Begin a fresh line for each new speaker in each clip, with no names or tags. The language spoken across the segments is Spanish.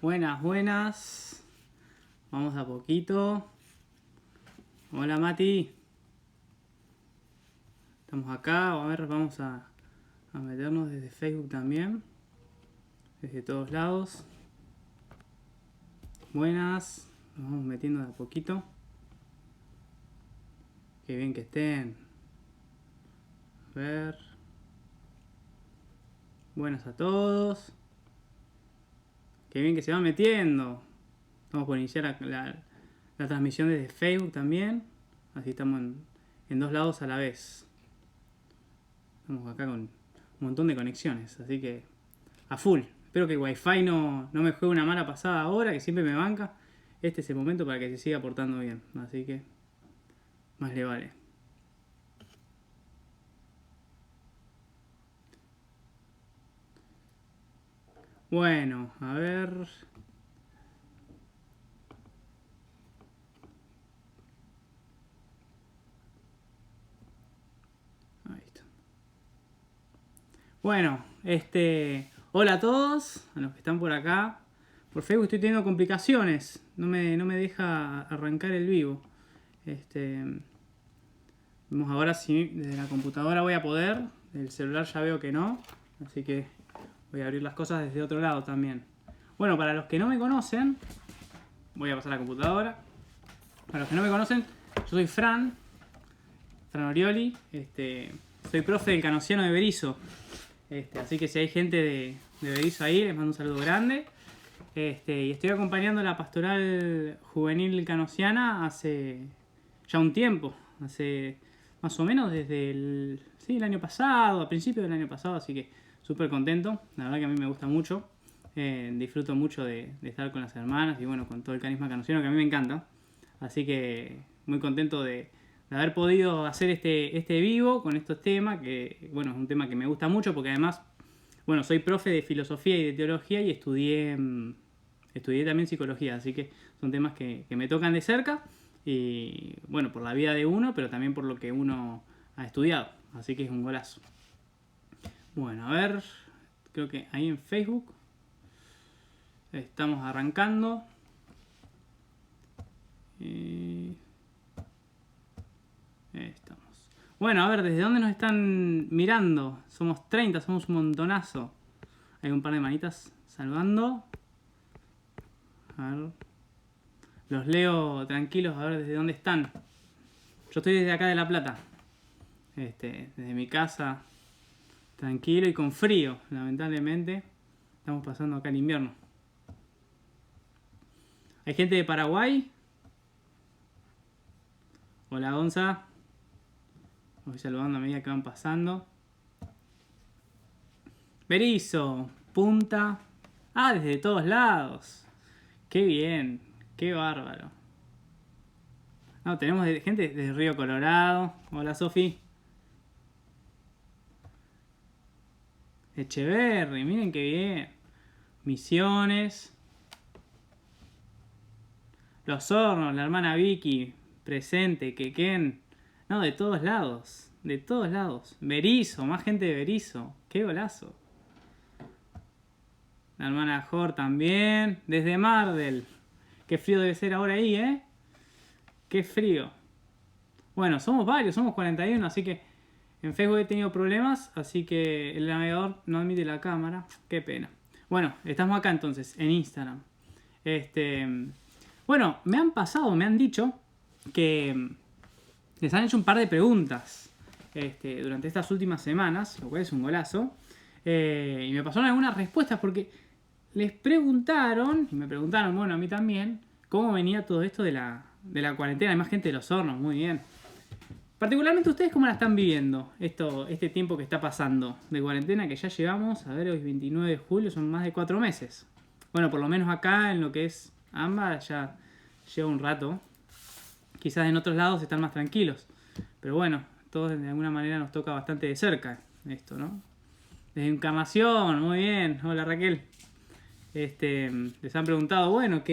Buenas, buenas. Vamos a poquito. Hola Mati. Estamos acá. A ver, vamos a meternos desde Facebook también. Desde todos lados. Buenas. Nos vamos metiendo de a poquito. Qué bien que estén. A ver. Buenas a todos. Qué bien que se van metiendo. Estamos por iniciar la transmisión desde Facebook también. Así estamos en dos lados a la vez. Estamos acá con un montón de conexiones. Así que a full. Espero que el Wi-Fi no me juegue una mala pasada ahora, que siempre me banca. Este es el momento para que se siga portando bien. Así que más le vale. Bueno, a ver. Ahí está. Bueno, hola a todos, a los que están por acá. Por Facebook estoy teniendo complicaciones. No me deja arrancar el vivo. Vamos ahora si desde la computadora voy a poder. Del celular ya veo que no. Así que voy a abrir las cosas desde otro lado también. Bueno, para los que no me conocen, voy a pasar a la computadora. Para los que no me conocen, yo soy Fran Orioli. Soy profe del Canosiano de Berisso. Así que si hay gente de Berisso ahí, les mando un saludo grande. Y estoy acompañando la pastoral juvenil canosiana hace ya un tiempo. Hace más o menos desde el año pasado, a principios del año pasado. Así que súper contento. La verdad que a mí me gusta mucho. Disfruto mucho de estar con las hermanas y bueno, con todo el carisma canosiano que a mí me encanta. Así que muy contento de haber podido hacer este vivo con estos temas, que bueno, es un tema que me gusta mucho porque además, bueno, soy profe de filosofía y de teología y estudié también psicología, así que son temas que me tocan de cerca y bueno, por la vida de uno, pero también por lo que uno ha estudiado, así que es un golazo. Bueno, a ver, creo que ahí en Facebook estamos arrancando. Estamos. Bueno, a ver, ¿desde dónde nos están mirando? Somos 30, somos un montonazo. Hay un par de manitas saludando. A ver. Los leo tranquilos, a ver desde dónde están. Yo estoy desde acá de La Plata. Desde mi casa. Tranquilo y con frío, lamentablemente. Estamos pasando acá el invierno. ¿Hay gente de Paraguay? Hola, Gonza. Voy saludando a medida que van pasando. Berisso, Punta. Ah, desde todos lados. Qué bien, qué bárbaro. No, tenemos gente desde Río Colorado. Hola, Sofi. Echeverri, miren qué bien. Misiones. Los Hornos, la hermana Vicky, presente, Quequén. No, de todos lados. De todos lados. Berisso, más gente de Berisso. Qué golazo. La hermana Jor también. Desde Mardel. Qué frío debe ser ahora ahí, ¿eh? Qué frío. Bueno, somos varios, somos 41, así que en Facebook he tenido problemas, así que el navegador no admite la cámara. Qué pena. Bueno, estamos acá entonces, en Instagram. Bueno, me han dicho que les han hecho un par de preguntas durante estas últimas semanas, lo cual es un golazo. Y me pasaron algunas respuestas porque les preguntaron, y me preguntaron, bueno, a mí también, cómo venía todo esto de la cuarentena. Hay más gente de Los Hornos, muy bien. Particularmente ustedes, ¿cómo la están viviendo este tiempo que está pasando de cuarentena? Que ya llevamos, a ver, hoy es 29 de julio, son más de 4 meses. Bueno, por lo menos acá en lo que es AMBA ya lleva un rato. Quizás en otros lados están más tranquilos. Pero bueno, todos de alguna manera nos toca bastante de cerca esto, ¿no? Desde Encarnación, muy bien. Hola Raquel. Les han preguntado, bueno,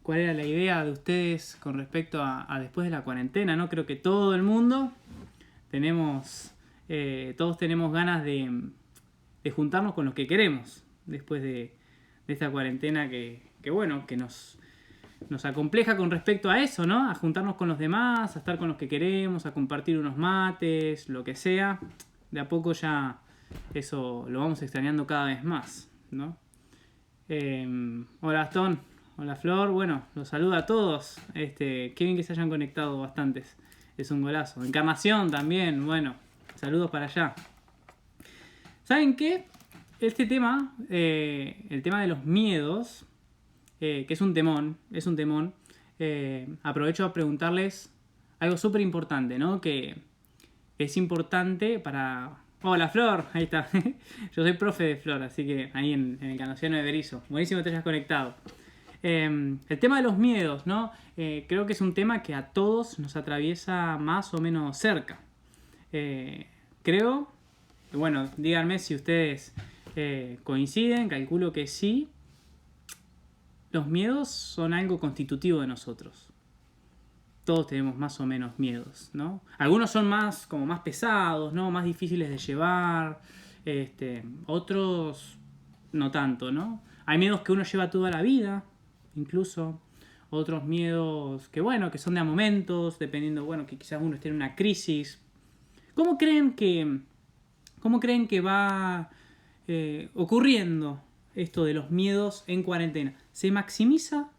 ¿cuál era la idea de ustedes con respecto a después de la cuarentena? ¿No? Creo que todo el mundo todos tenemos ganas de juntarnos con los que queremos después de esta cuarentena que bueno, que nos acompleja con respecto a eso, ¿no? A juntarnos con los demás, a estar con los que queremos, a compartir unos mates, lo que sea. De a poco ya eso lo vamos extrañando cada vez más, ¿no? Hola Gastón, hola Flor, bueno, los saludo a todos. Qué bien que se hayan conectado bastantes. Es un golazo. Encarnación también, bueno, saludos para allá. ¿Saben qué? Este tema, el tema de los miedos, que es un temón, aprovecho a preguntarles algo súper importante, ¿no? Que es importante para... Hola Flor, ahí está. Yo soy profe de Flor, así que ahí en el Canociano de Berizo. Buenísimo que te hayas conectado. El tema de los miedos, ¿no? Creo que es un tema que a todos nos atraviesa más o menos cerca. Creo, bueno, díganme si ustedes coinciden, calculo que sí. Los miedos son algo constitutivo de nosotros. Todos tenemos más o menos miedos, ¿no? Algunos son más pesados, ¿no? Más difíciles de llevar. Otros no tanto, ¿no? Hay miedos que uno lleva toda la vida, incluso. Otros miedos que, bueno, que son de a momentos, dependiendo, bueno, que quizás uno esté en una crisis. ¿Cómo creen que va ocurriendo esto de los miedos en cuarentena? ¿Se maximiza?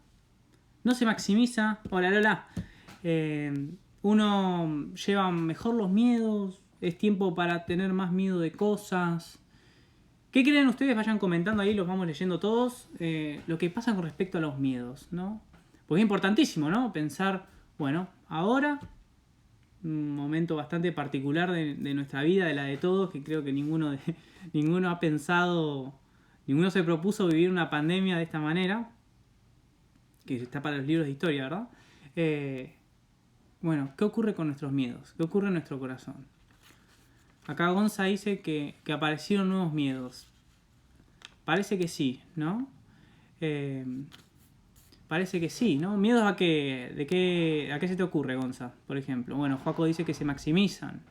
¿No se maximiza? Hola Lola. Uno lleva mejor los miedos. Es tiempo para tener más miedo de cosas. ¿Qué creen ustedes? Vayan comentando ahí, los vamos leyendo todos. Lo que pasa con respecto a los miedos, ¿no? Porque es importantísimo, ¿no? Pensar, bueno, ahora, un momento bastante particular de nuestra vida, de la de todos, que creo que ninguno ha pensado, ninguno se propuso vivir una pandemia de esta manera, que está para los libros de historia, ¿verdad? Bueno, ¿qué ocurre con nuestros miedos? ¿Qué ocurre en nuestro corazón? Acá Gonza dice que aparecieron nuevos miedos. Parece que sí, ¿no? Parece que sí, ¿no? ¿Miedos a qué? ¿A qué se te ocurre, Gonza? Por ejemplo. Bueno, Joaco dice que se maximizan.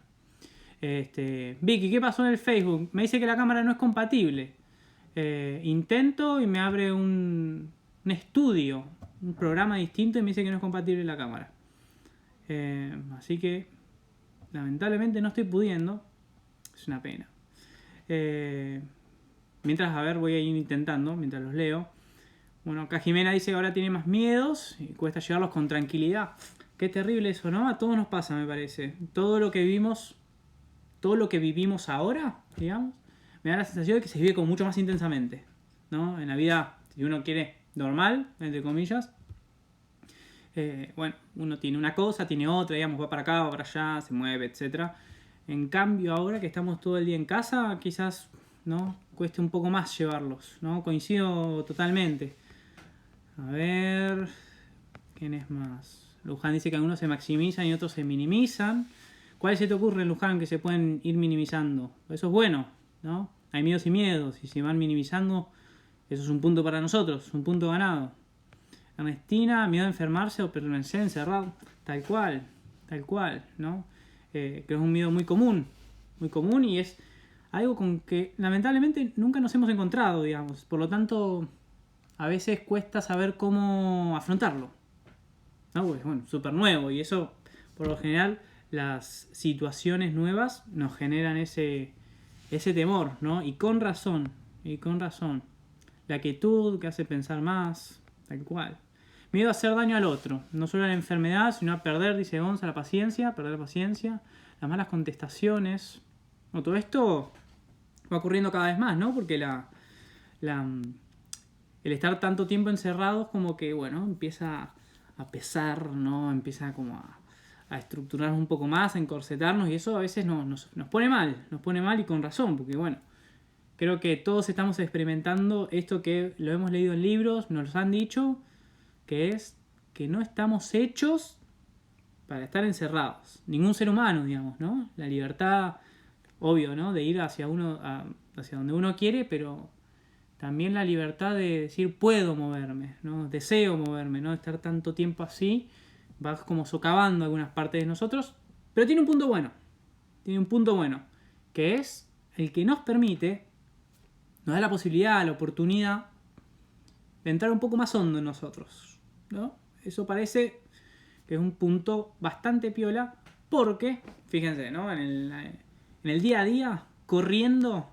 Vicky, ¿qué pasó en el Facebook? Me dice que la cámara no es compatible. Intento y me abre un estudio, un programa distinto y me dice que no es compatible la cámara. Así que lamentablemente no estoy pudiendo. Es una pena. Mientras, a ver, voy a ir intentando, mientras los leo. Bueno, acá Jimena dice que ahora tiene más miedos y cuesta llevarlos con tranquilidad. Qué terrible eso, ¿no? A todos nos pasa, me parece. Todo lo que vivimos ahora, digamos, me da la sensación de que se vive como mucho más intensamente, ¿no? En la vida, si uno quiere normal, entre comillas, bueno, uno tiene una cosa, tiene otra, digamos, va para acá, va para allá, se mueve, etc. En cambio, ahora que estamos todo el día en casa, quizás, ¿no? Cueste un poco más llevarlos, ¿no? Coincido totalmente. A ver, ¿quién es más? Luján dice que algunos se maximizan y otros se minimizan. ¿Cuál se te ocurre, Luján, que se pueden ir minimizando? Eso es bueno, ¿no? Hay miedos y miedos, y si van minimizando, eso es un punto para nosotros, un punto ganado. Ernestina, miedo a enfermarse o permanecer encerrado. Tal cual, ¿no? Que es un miedo muy común y es algo con que lamentablemente nunca nos hemos encontrado, digamos. Por lo tanto, a veces cuesta saber cómo afrontarlo, ¿no? Pues bueno, súper nuevo y eso, por lo general, las situaciones nuevas nos generan ese temor, ¿no? Y con razón. La quietud que hace pensar más, tal cual. Miedo a hacer daño al otro, no solo a la enfermedad, sino a perder, dice Gonza, perder la paciencia, las malas contestaciones. Bueno, todo esto va ocurriendo cada vez más, ¿no? Porque el estar tanto tiempo encerrados como que, bueno, empieza a pesar, ¿no? Empieza como a estructurarnos un poco más, a encorsetarnos, y eso a veces nos pone mal y con razón, porque bueno, creo que todos estamos experimentando esto que lo hemos leído en libros, nos lo han dicho, que es que no estamos hechos para estar encerrados. Ningún ser humano, digamos, ¿no? La libertad, obvio, ¿no? De ir hacia donde uno quiere, pero también la libertad de decir puedo moverme, ¿no? Deseo moverme, ¿no? Estar tanto tiempo así va como socavando algunas partes de nosotros, pero tiene un punto bueno, que es el que nos permite, nos da la posibilidad, la oportunidad de entrar un poco más hondo en nosotros, ¿no? Eso parece que es un punto bastante piola porque, fíjense, ¿no? En el día a día, corriendo,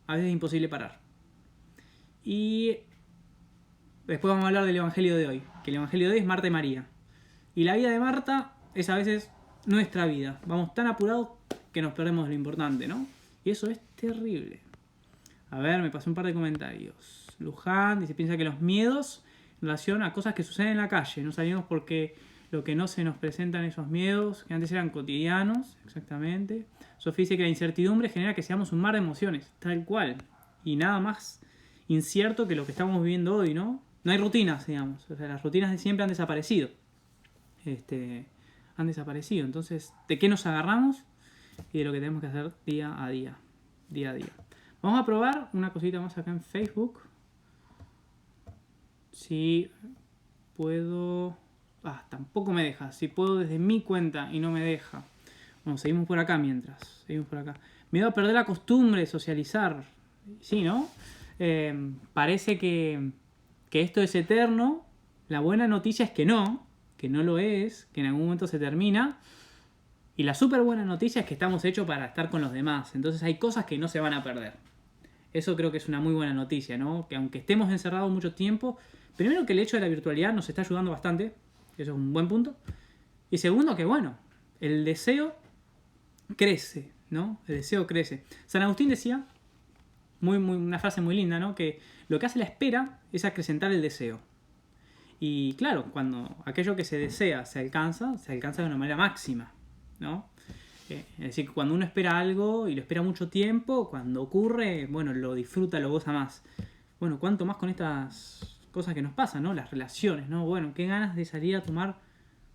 a veces es imposible parar. Y después vamos a hablar del Evangelio de hoy, que el Evangelio de hoy es Marta y María. Y la vida de Marta es a veces nuestra vida. Vamos tan apurados que nos perdemos de lo importante, ¿no? Y eso es terrible. A ver, me pasó un par de comentarios. Luján dice, piensa que los miedos en relación a cosas que suceden en la calle. No sabemos por qué lo que no se nos presentan esos miedos, que antes eran cotidianos, exactamente. Sofía dice que la incertidumbre genera que seamos un mar de emociones, tal cual. Y nada más incierto que lo que estamos viviendo hoy, ¿no? No hay rutinas, digamos. O sea, las rutinas de siempre han desaparecido. Han desaparecido. Entonces, ¿de qué nos agarramos? Y de lo que tenemos que hacer día a día. Día a día. Vamos a probar una cosita más acá en Facebook. Si puedo... tampoco me deja. Si puedo desde mi cuenta y no me deja. Bueno, seguimos por acá mientras. Seguimos por acá. Miedo a perder la costumbre de socializar. Sí, ¿no? Parece que esto es eterno. La buena noticia es que no lo es, que en algún momento se termina. Y la súper buena noticia es que estamos hechos para estar con los demás. Entonces hay cosas que no se van a perder. Eso creo que es una muy buena noticia, ¿no? Que aunque estemos encerrados mucho tiempo, primero que el hecho de la virtualidad nos está ayudando bastante. Eso es un buen punto. Y segundo que, bueno, el deseo crece, ¿no? El deseo crece. San Agustín decía, una frase muy linda, ¿no? Que lo que hace la espera es acrecentar el deseo. Y claro, cuando aquello que se desea se alcanza de una manera máxima, ¿no? Es decir, que cuando uno espera algo y lo espera mucho tiempo, cuando ocurre, bueno, lo disfruta, lo goza más. Bueno, cuánto más con estas cosas que nos pasan, ¿no? Las relaciones, ¿no? Bueno, qué ganas de salir a tomar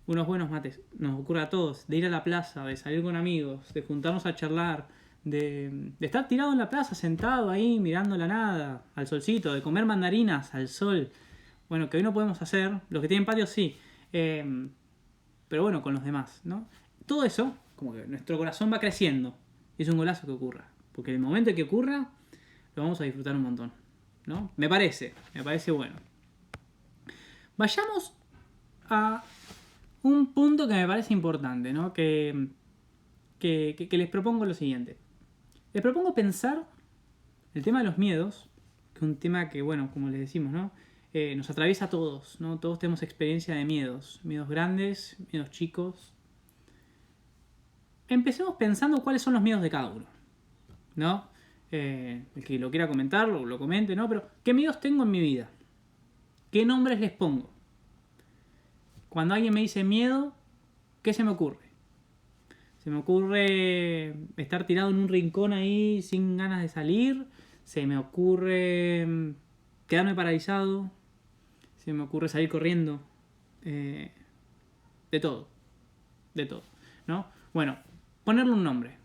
unos buenos mates. Nos ocurre a todos, de ir a la plaza, de salir con amigos, de juntarnos a charlar, de estar tirado en la plaza, sentado ahí, mirando la nada, al solcito, de comer mandarinas al sol. Bueno, que hoy no podemos hacer, los que tienen patio sí, pero bueno, con los demás, ¿no? Todo eso, como que nuestro corazón va creciendo. Y es un golazo que ocurra. Porque en el momento en que ocurra, lo vamos a disfrutar un montón, ¿no? Me parece bueno. Vayamos a un punto que me parece importante, ¿no? Que les propongo lo siguiente. Les propongo pensar el tema de los miedos, que es un tema que, bueno, como les decimos, ¿no? Nos atraviesa a todos, ¿no? Todos tenemos experiencia de miedos. Miedos grandes, miedos chicos. Empecemos pensando cuáles son los miedos de cada uno, ¿no? El que lo quiera comentar, lo comente, ¿no? Pero, ¿qué miedos tengo en mi vida? ¿Qué nombres les pongo? Cuando alguien me dice miedo, ¿qué se me ocurre? Se me ocurre estar tirado en un rincón ahí sin ganas de salir. Se me ocurre quedarme paralizado. Se me ocurre salir corriendo. De todo. De todo, ¿no? Bueno, ponerle un nombre.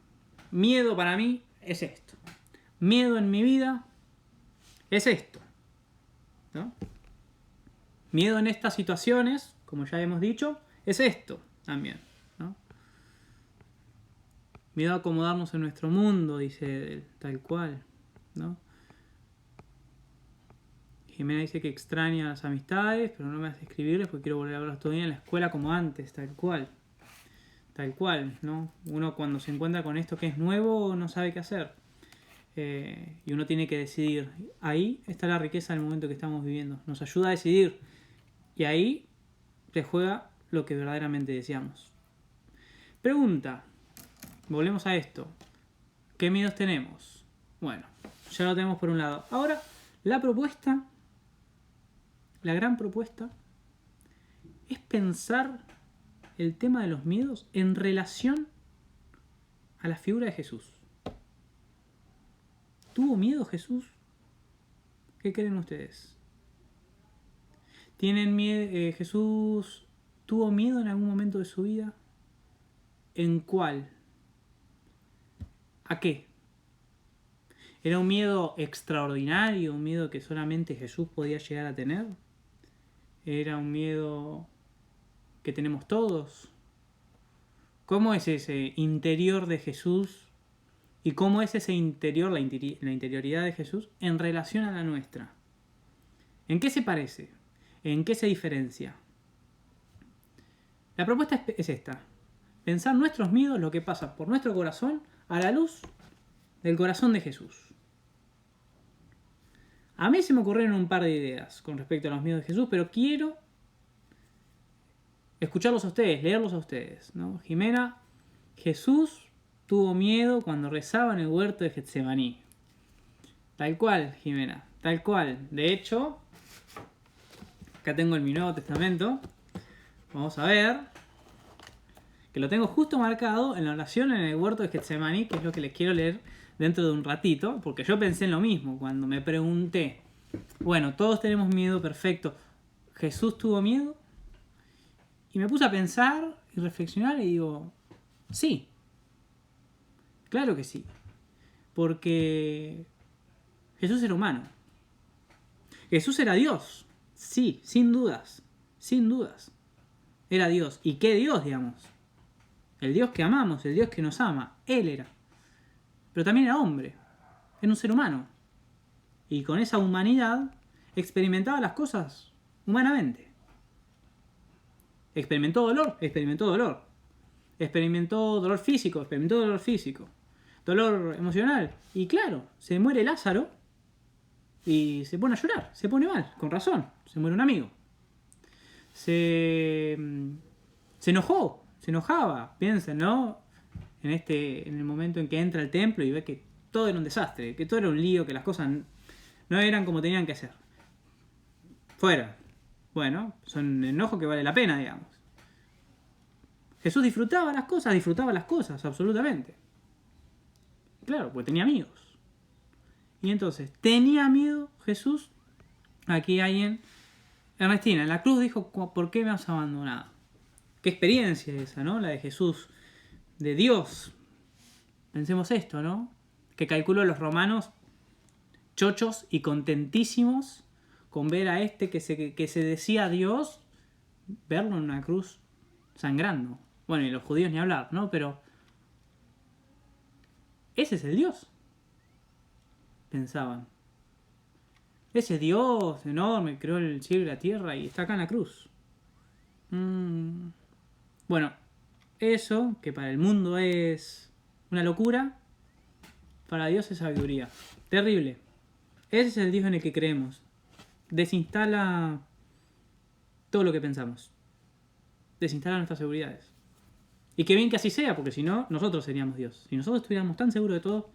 Miedo para mí es esto. Miedo en mi vida es esto, ¿no? Miedo en estas situaciones, como ya hemos dicho, es esto también, ¿no? Miedo a acomodarnos en nuestro mundo, dice él, tal cual, ¿no? Jimena dice que extraña las amistades, pero no me hace escribirles porque quiero volver a verlos todavía en la escuela como antes, tal cual. Tal cual, ¿no? Uno cuando se encuentra con esto que es nuevo no sabe qué hacer. Y uno tiene que decidir. Ahí está la riqueza del momento que estamos viviendo. Nos ayuda a decidir. Y ahí se juega lo que verdaderamente deseamos. Pregunta. Volvemos a esto. ¿Qué miedos tenemos? Bueno, ya lo tenemos por un lado. Ahora, la propuesta, la gran propuesta, es pensar el tema de los miedos en relación a la figura de Jesús. ¿Tuvo miedo Jesús? ¿Qué creen ustedes? ¿Tienen miedo? ¿Jesús tuvo miedo en algún momento de su vida? ¿En cuál? ¿A qué? ¿Era un miedo extraordinario? ¿Un miedo que solamente Jesús podía llegar a tener? ¿Era un miedo que tenemos todos? ¿Cómo es ese interior de Jesús? ¿Y cómo es ese interior, la interioridad de Jesús, en relación a la nuestra? ¿En qué se parece? ¿En qué se diferencia? La propuesta es esta. Pensar nuestros miedos, lo que pasa por nuestro corazón, a la luz del corazón de Jesús. A mí se me ocurrieron un par de ideas con respecto a los miedos de Jesús, pero quiero escucharlos a ustedes, leerlos a ustedes, ¿no? Jimena, Jesús tuvo miedo cuando rezaba en el huerto de Getsemaní. Tal cual, Jimena, tal cual. De hecho, acá tengo en mi Nuevo Testamento. Vamos a ver. Que lo tengo justo marcado en la oración en el huerto de Getsemaní, que es lo que les quiero leer dentro de un ratito, porque yo pensé en lo mismo cuando me pregunté, bueno, todos tenemos miedo, perfecto, ¿Jesús tuvo miedo? Y me puse a pensar y reflexionar y digo, sí, claro que sí, porque Jesús era humano, Jesús era Dios, sí, sin dudas, era Dios. ¿Y qué Dios, digamos? El Dios que amamos, el Dios que nos ama, Él era. Pero también era hombre, era un ser humano. Y con esa humanidad experimentaba las cosas humanamente. Experimentó dolor. Experimentó dolor físico. Dolor emocional. Y claro, se muere Lázaro y se pone a llorar, se pone mal, con razón. Se muere un amigo. Se enojaba, piensen, ¿no? En el momento en que entra al templo y ve que todo era un desastre, que todo era un lío, que las cosas no eran como tenían que ser. Fuera. Bueno, son enojos que vale la pena, digamos. Jesús disfrutaba las cosas, absolutamente. Claro, pues tenía amigos. Y entonces, ¿tenía miedo Jesús? Aquí alguien... Ernestina, en la cruz dijo, ¿por qué me has abandonado? Qué experiencia esa, ¿no? La de Jesús, de Dios. Pensemos esto, ¿no? Que calculó a los romanos chochos y contentísimos con ver a este que se decía Dios, verlo en una cruz sangrando. Bueno, y los judíos ni hablar, ¿no? Pero ese es el Dios, pensaban. Ese Dios enorme creó el cielo y la tierra y está acá en la cruz. Bueno, eso, que para el mundo es una locura, para Dios es sabiduría. Terrible. Ese es el Dios en el que creemos. Desinstala todo lo que pensamos. Desinstala nuestras seguridades. Y qué bien que así sea, porque si no, nosotros seríamos Dios. Si nosotros estuviéramos tan seguros de todo,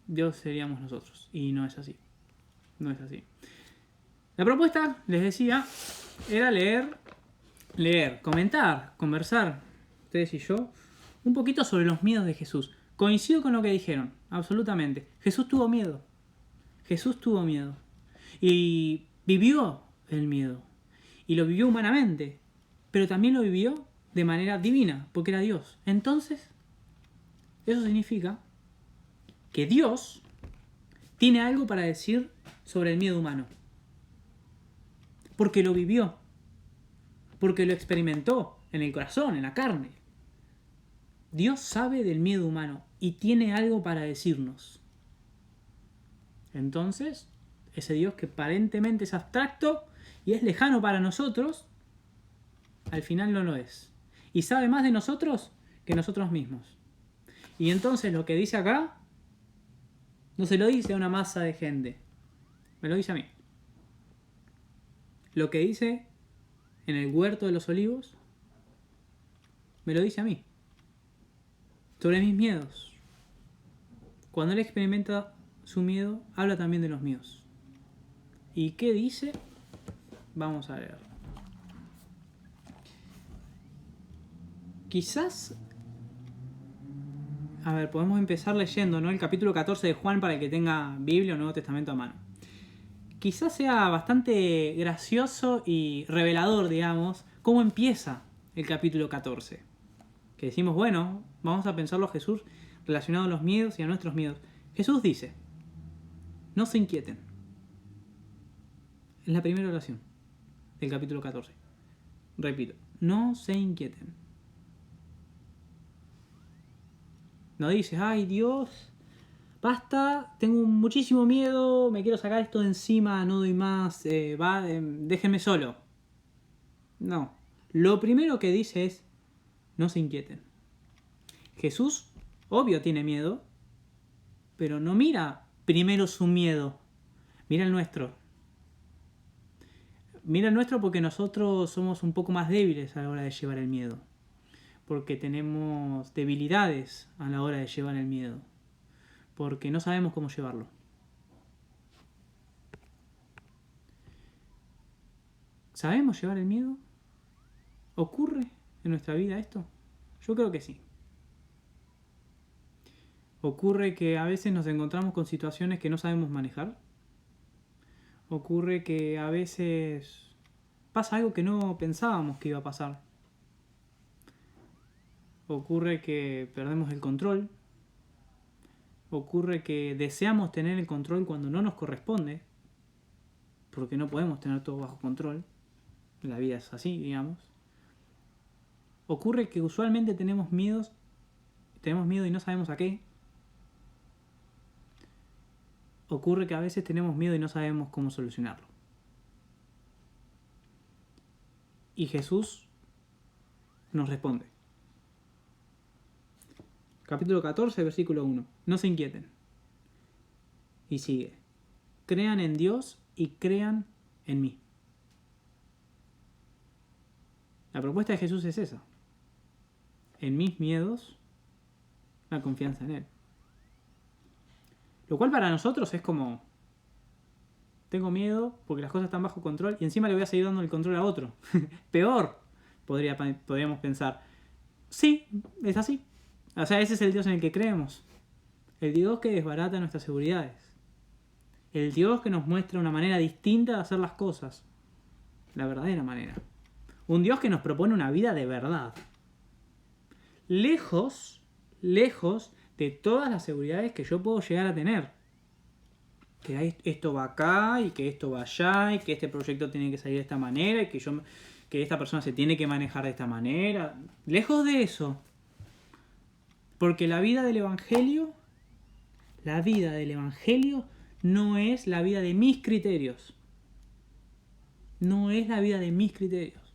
Dios seríamos nosotros. Y no es así. No es así. La propuesta, les decía, era leer, comentar, conversar, ustedes y yo, un poquito sobre los miedos de Jesús. Coincido con lo que dijeron, absolutamente. Jesús tuvo miedo. Y vivió el miedo. Y lo vivió humanamente. Pero también lo vivió de manera divina, porque era Dios. Entonces, eso significa que Dios tiene algo para decir sobre el miedo humano. Porque lo vivió. Porque lo experimentó en el corazón, en la carne. Dios sabe del miedo humano y tiene algo para decirnos. Entonces, ese Dios que aparentemente es abstracto y es lejano para nosotros, al final no lo es. Y sabe más de nosotros que nosotros mismos. Y entonces lo que dice acá, no se lo dice a una masa de gente. Me lo dice a mí. Lo que dice en el huerto de los olivos, me lo dice a mí. Sobre mis miedos. Cuando él experimenta su miedo, habla también de los míos. ¿Y qué dice? Vamos a leer. Quizás... A ver, podemos empezar leyendo, ¿no? El capítulo 14 de Juan para el que tenga Biblia o Nuevo Testamento a mano. Quizás sea bastante gracioso y revelador, digamos, cómo empieza el capítulo 14. Que decimos, bueno, vamos a pensarlo a Jesús relacionado a los miedos y a nuestros miedos. Jesús dice, no se inquieten. Es la primera oración del capítulo 14. Repito, no se inquieten. No dice, ay Dios, basta, tengo muchísimo miedo, me quiero sacar esto de encima, no doy más, déjenme solo. No. Lo primero que dice es, no se inquieten. Jesús, obvio, tiene miedo, pero no mira primero su miedo, mira el nuestro. Mira el nuestro porque nosotros somos un poco más débiles a la hora de llevar el miedo. Porque tenemos debilidades a la hora de llevar el miedo. Porque no sabemos cómo llevarlo. ¿Sabemos llevar el miedo? ¿Ocurre en nuestra vida esto? Yo creo que sí. Ocurre que a veces nos encontramos con situaciones que no sabemos manejar. Ocurre que a veces pasa algo que no pensábamos que iba a pasar. Ocurre que perdemos el control. Ocurre que deseamos tener el control cuando no nos corresponde. Porque no podemos tener todo bajo control. La vida es así, digamos. Ocurre que usualmente tenemos miedo y no sabemos a qué. Ocurre que a veces tenemos miedo y no sabemos cómo solucionarlo. Y Jesús nos responde. Capítulo 14, versículo 1. No se inquieten. Y sigue. Crean en Dios y crean en mí. La propuesta de Jesús es esa. En mis miedos, la confianza en Él. Lo cual para nosotros es como, tengo miedo porque las cosas están bajo control y encima le voy a seguir dando el control a otro. Peor, podríamos pensar. Sí, es así. O sea, ese es el Dios en el que creemos. El Dios que desbarata nuestras seguridades. El Dios que nos muestra una manera distinta de hacer las cosas. La verdadera manera. Un Dios que nos propone una vida de verdad. Lejos de todas las seguridades que yo puedo llegar a tener. Que esto va acá y que esto va allá y que este proyecto tiene que salir de esta manera y que esta persona se tiene que manejar de esta manera. Lejos de eso. Porque la vida del Evangelio no es la vida de mis criterios. No es la vida de mis criterios.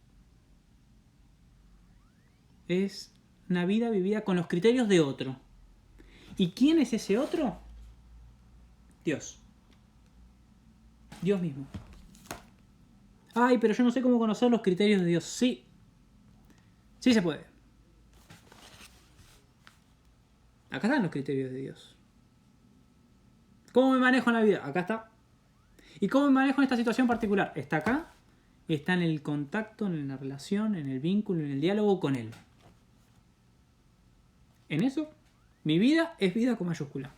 Es una vida vivida con los criterios de otro. ¿Y quién es ese otro? Dios. Dios mismo. Ay, pero yo no sé cómo conocer los criterios de Dios. Sí. Sí se puede. Acá están los criterios de Dios. ¿Cómo me manejo en la vida? Acá está. ¿Y cómo me manejo en esta situación particular? Está acá. Está en el contacto, en la relación, en el vínculo, en el diálogo con Él. En eso, mi vida es vida con mayúscula.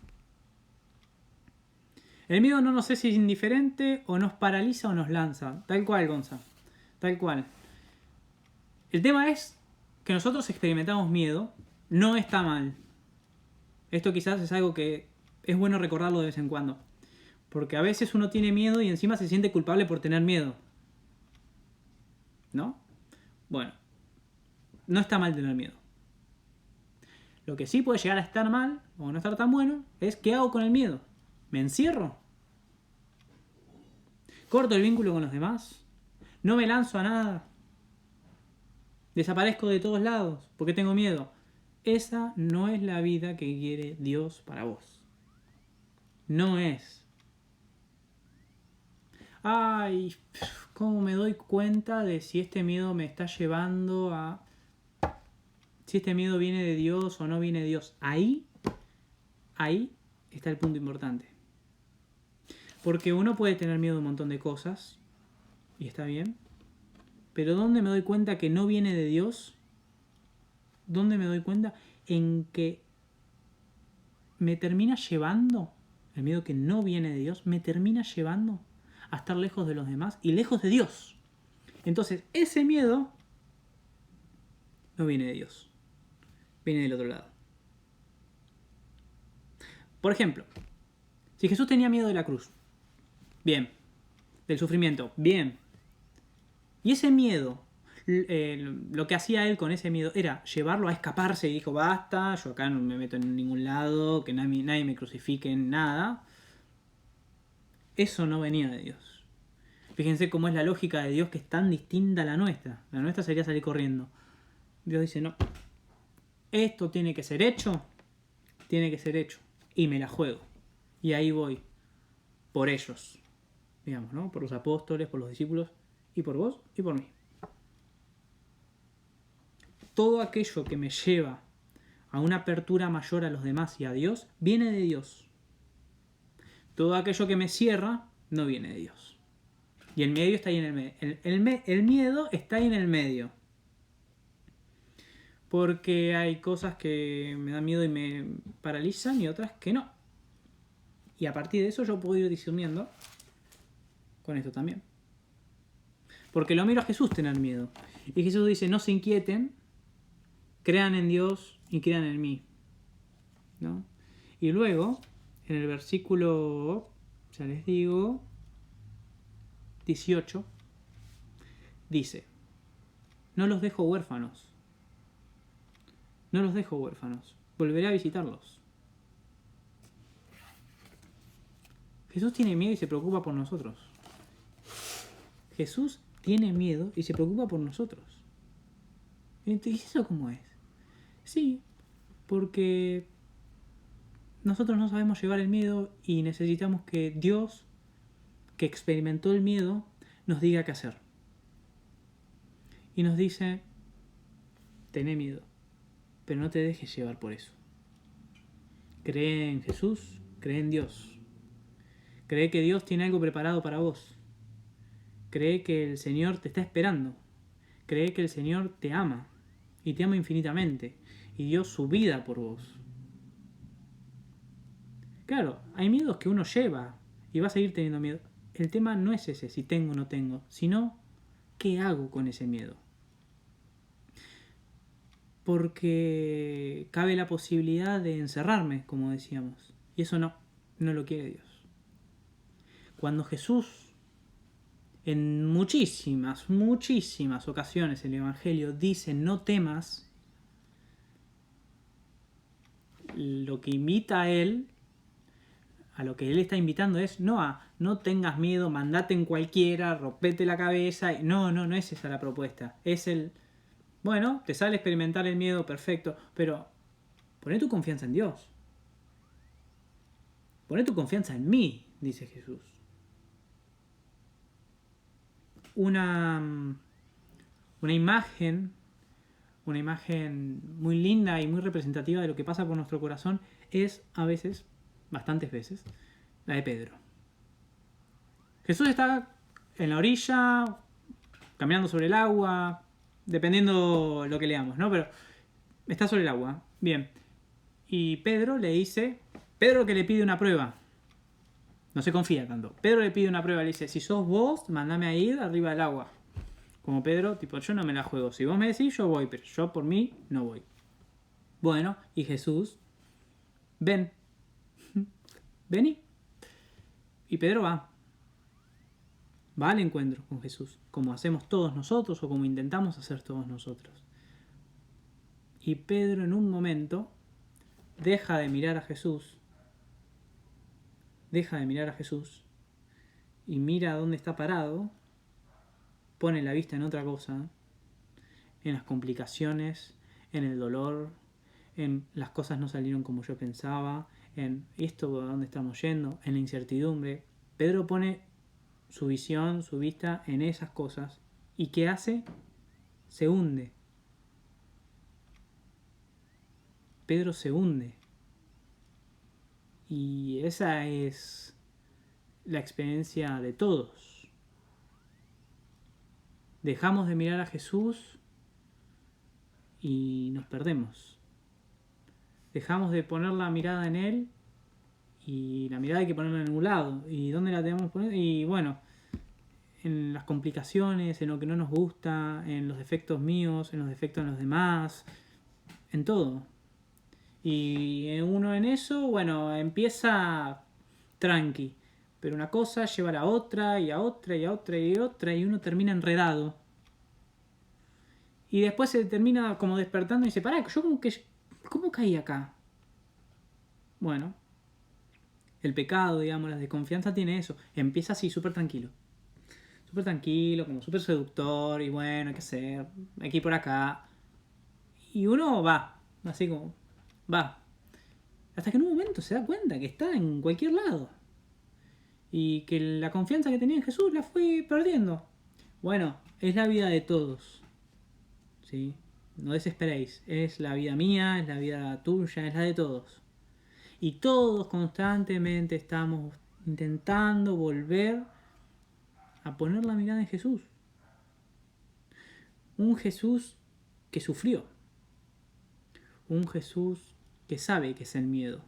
El miedo no sé si es indiferente o nos paraliza o nos lanza. Tal cual, Gonza. Tal cual. El tema es que nosotros experimentamos miedo. No está mal. Esto quizás es algo que es bueno recordarlo de vez en cuando. Porque a veces uno tiene miedo y encima se siente culpable por tener miedo. ¿No? Bueno. No está mal tener miedo. Lo que sí puede llegar a estar mal o no estar tan bueno es ¿qué hago con el miedo? ¿Me encierro? ¿Corto el vínculo con los demás? ¿No me lanzo a nada? ¿Desaparezco de todos lados porque tengo miedo? Esa no es la vida que quiere Dios para vos. No es. Ay, ¿cómo me doy cuenta de si este miedo me está llevando a... si este miedo viene de Dios o no viene de Dios? Ahí está el punto importante. Porque uno puede tener miedo de un montón de cosas, y está bien, pero ¿dónde me doy cuenta que no viene de Dios? ¿Dónde me doy cuenta? En que me termina llevando, el miedo que no viene de Dios, me termina llevando a estar lejos de los demás y lejos de Dios. Entonces, ese miedo no viene de Dios, viene del otro lado. Por ejemplo, si Jesús tenía miedo de la cruz, bien. Del sufrimiento, bien. Y ese miedo Lo que hacía él con ese miedo era llevarlo a escaparse y dijo, basta, yo acá no me meto en ningún lado, que nadie me crucifique en nada. Eso no venía de Dios. Fíjense cómo es la lógica de Dios, que es tan distinta a la nuestra. La nuestra sería salir corriendo. Dios dice, no, esto tiene que ser hecho, y me la juego. Y ahí voy, por ellos, digamos, ¿no? Por los apóstoles, por los discípulos, y por vos y por mí. Todo aquello que me lleva a una apertura mayor a los demás y a Dios, viene de Dios. Todo aquello que me cierra, no viene de Dios. Y el medio está ahí en el medio. El miedo está ahí en el medio. Porque hay cosas que me dan miedo y me paralizan y otras que no. Y a partir de eso yo puedo ir discerniendo con esto también. Porque lo miro a Jesús tener miedo. Y Jesús dice, no se inquieten, crean en Dios y crean en mí. ¿No? Y luego, en el versículo, ya les digo, 18, dice, no los dejo huérfanos. No los dejo huérfanos. Volveré a visitarlos. Jesús tiene miedo y se preocupa por nosotros. Jesús tiene miedo y se preocupa por nosotros. ¿Y eso cómo es? Sí, porque nosotros no sabemos llevar el miedo y necesitamos que Dios, que experimentó el miedo, nos diga qué hacer. Y nos dice, tené miedo, pero no te dejes llevar por eso. Cree en Jesús, cree en Dios. Cree que Dios tiene algo preparado para vos. Cree que el Señor te está esperando. Cree que el Señor te ama. Y te ama infinitamente. Y dio su vida por vos. Claro, hay miedos que uno lleva. Y va a seguir teniendo miedo. El tema no es ese, si tengo o no tengo. Sino, ¿qué hago con ese miedo? Porque cabe la posibilidad de encerrarme, como decíamos. Y eso no lo quiere Dios. Cuando Jesús, en muchísimas ocasiones en el Evangelio, dice no temas, lo que invita a él, a lo que él está invitando es no tengas miedo, mandate en cualquiera, rompete la cabeza. No es esa la propuesta. Es bueno, te sale experimentar el miedo, perfecto, pero poné tu confianza en Dios. Poné tu confianza en mí, dice Jesús. Una imagen muy linda y muy representativa de lo que pasa por nuestro corazón es a veces, bastantes veces, la de Pedro. Jesús está en la orilla, caminando sobre el agua, dependiendo lo que leamos, ¿no? Pero está sobre el agua, bien. Y Pedro le dice, Pedro que le pide una prueba. No se confía tanto. Pedro le pide una prueba, le dice, si sos vos, mandame a ir arriba del agua. Como Pedro, tipo, yo no me la juego. Si vos me decís, yo voy, pero yo por mí no voy. Bueno, y Jesús, ven. Vení. Y Pedro va. Va al encuentro con Jesús, como hacemos todos nosotros o como intentamos hacer todos nosotros. Y Pedro en un momento deja de mirar a Jesús y mira a dónde está parado, pone la vista en otra cosa, en las complicaciones, en el dolor, en las cosas no salieron como yo pensaba, en esto a dónde estamos yendo, en la incertidumbre. Pedro pone su visión, su vista en esas cosas. ¿Y qué hace? Se hunde. Pedro se hunde. Y esa es la experiencia de todos. Dejamos de mirar a Jesús y nos perdemos. Dejamos de poner la mirada en Él y la mirada hay que ponerla en algún lado. ¿Y dónde la debemos poner? Y bueno, en las complicaciones, en lo que no nos gusta, en los defectos míos, en los defectos de los demás, en todo. Y uno en eso, bueno, empieza tranqui. Pero una cosa lleva a la otra, y a otra, y a otra, y a otra, y uno termina enredado. Y después se termina como despertando y dice, pará, yo ¿cómo caí acá? Bueno, el pecado, digamos, la desconfianza tiene eso. Empieza así, súper tranquilo. Súper tranquilo, como súper seductor, y bueno, hay que hacer, hay que ir por acá. Y uno va, así como, va. Hasta que en un momento se da cuenta que está en cualquier lado. Y que la confianza que tenía en Jesús la fue perdiendo. Bueno, es la vida de todos. ¿Sí? No desesperéis. Es la vida mía, es la vida tuya, es la de todos. Y todos constantemente estamos intentando volver a poner la mirada en Jesús. Un Jesús que sufrió. Un Jesús que sabe que es el miedo.